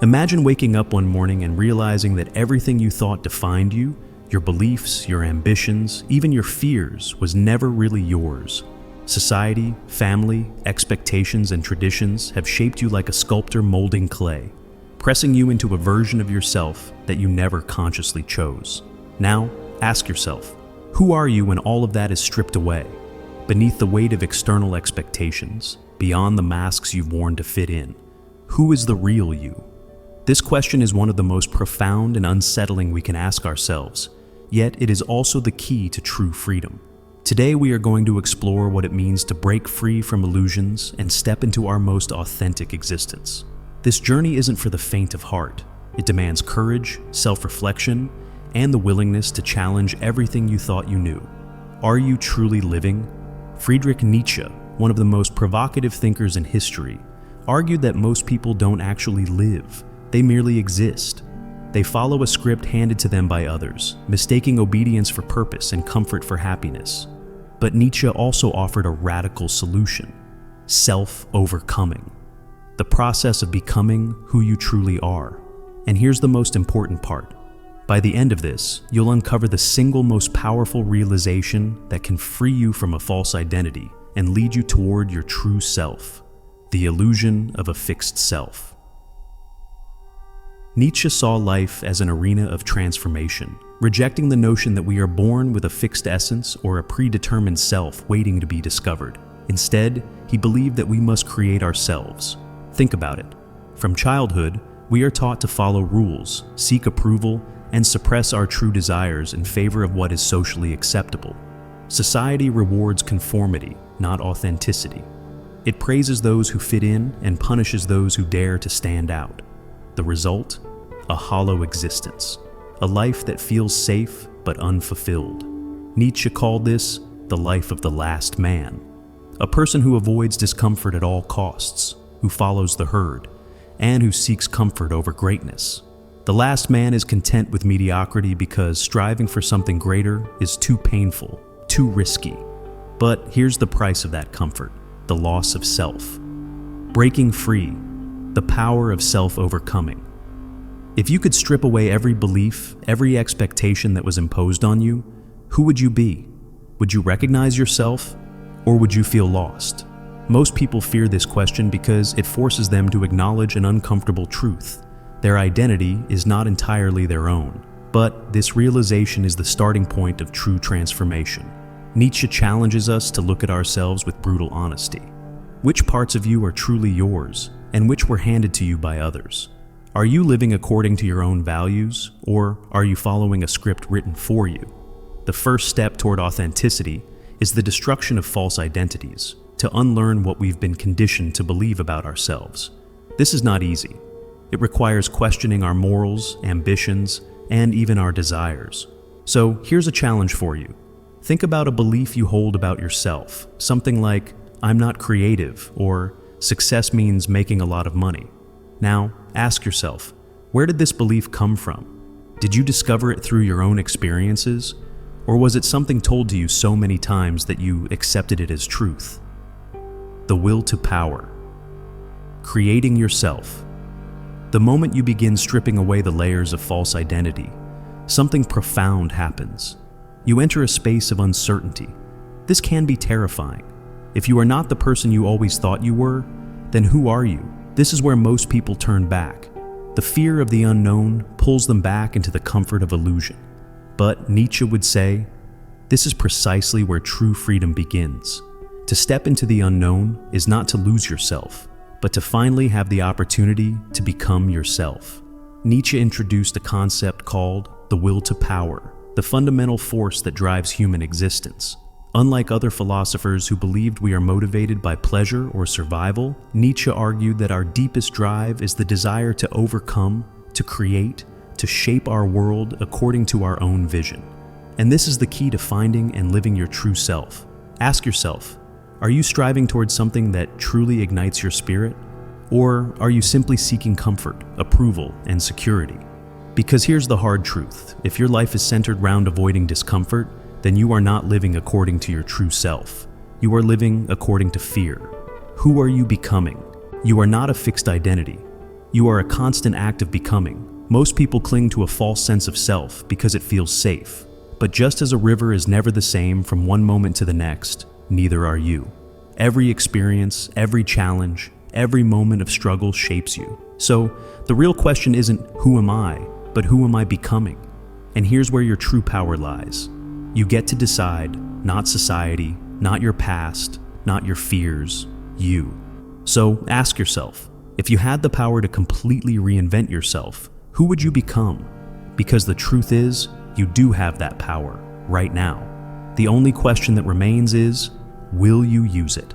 Imagine waking up one morning and realizing that everything you thought defined you, your beliefs, your ambitions, even your fears, was never really yours. Society, family, expectations, and traditions have shaped you like a sculptor molding clay, pressing you into a version of yourself that you never consciously chose. Now, ask yourself, who are you when all of that is stripped away? Beneath the weight of external expectations, beyond the masks you've worn to fit in, who is the real you? This question is one of the most profound and unsettling we can ask ourselves, yet it is also the key to true freedom. Today we are going to explore what it means to break free from illusions and step into our most authentic existence. This journey isn't for the faint of heart. It demands courage, self-reflection, and the willingness to challenge everything you thought you knew. Are you truly living? Friedrich Nietzsche, one of the most provocative thinkers in history, argued that most people don't actually live. They merely exist. They follow a script handed to them by others, mistaking obedience for purpose and comfort for happiness. But Nietzsche also offered a radical solution: self-overcoming. The process of becoming who you truly are. And here's the most important part. By the end of this, you'll uncover the single most powerful realization that can free you from a false identity and lead you toward your true self, the illusion of a fixed self. Nietzsche saw life as an arena of transformation, rejecting the notion that we are born with a fixed essence or a predetermined self waiting to be discovered. Instead, he believed that we must create ourselves. Think about it. From childhood, we are taught to follow rules, seek approval, and suppress our true desires in favor of what is socially acceptable. Society rewards conformity, not authenticity. It praises those who fit in and punishes those who dare to stand out. The result? A hollow existence. A life that feels safe but unfulfilled. Nietzsche called this the life of the last man. A person who avoids discomfort at all costs, who follows the herd, and who seeks comfort over greatness. The last man is content with mediocrity because striving for something greater is too painful, too risky. But here's the price of that comfort: the loss of self. Breaking free. The power of self-overcoming. If you could strip away every belief, every expectation that was imposed on you, who would you be? Would you recognize yourself, or would you feel lost? Most people fear this question because it forces them to acknowledge an uncomfortable truth. Their identity is not entirely their own, but this realization is the starting point of true transformation. Nietzsche challenges us to look at ourselves with brutal honesty. Which parts of you are truly yours, and which were handed to you by others? Are you living according to your own values, or are you following a script written for you? The first step toward authenticity is the destruction of false identities, to unlearn what we've been conditioned to believe about ourselves. This is not easy. It requires questioning our morals, ambitions, and even our desires. So here's a challenge for you. Think about a belief you hold about yourself, something like, "I'm not creative," or "Success means making a lot of money." Now, ask yourself, where did this belief come from? Did you discover it through your own experiences? Or was it something told to you so many times that you accepted it as truth? The will to power. Creating yourself. The moment you begin stripping away the layers of false identity, something profound happens. You enter a space of uncertainty. This can be terrifying. If you are not the person you always thought you were, then who are you? This is where most people turn back. The fear of the unknown pulls them back into the comfort of illusion. But Nietzsche would say, this is precisely where true freedom begins. To step into the unknown is not to lose yourself, but to finally have the opportunity to become yourself. Nietzsche introduced a concept called the will to power, the fundamental force that drives human existence. Unlike other philosophers who believed we are motivated by pleasure or survival, Nietzsche argued that our deepest drive is the desire to overcome, to create, to shape our world according to our own vision. And this is the key to finding and living your true self. Ask yourself, are you striving towards something that truly ignites your spirit? Or are you simply seeking comfort, approval, and security? Because here's the hard truth. If your life is centered around avoiding discomfort, then you are not living according to your true self. You are living according to fear. Who are you becoming? You are not a fixed identity. You are a constant act of becoming. Most people cling to a false sense of self because it feels safe. But just as a river is never the same from one moment to the next, neither are you. Every experience, every challenge, every moment of struggle shapes you. So, the real question isn't who am I, but who am I becoming? And here's where your true power lies. You get to decide, not society, not your past, not your fears, you. So ask yourself, if you had the power to completely reinvent yourself, who would you become? Because the truth is, you do have that power right now. The only question that remains is, will you use it?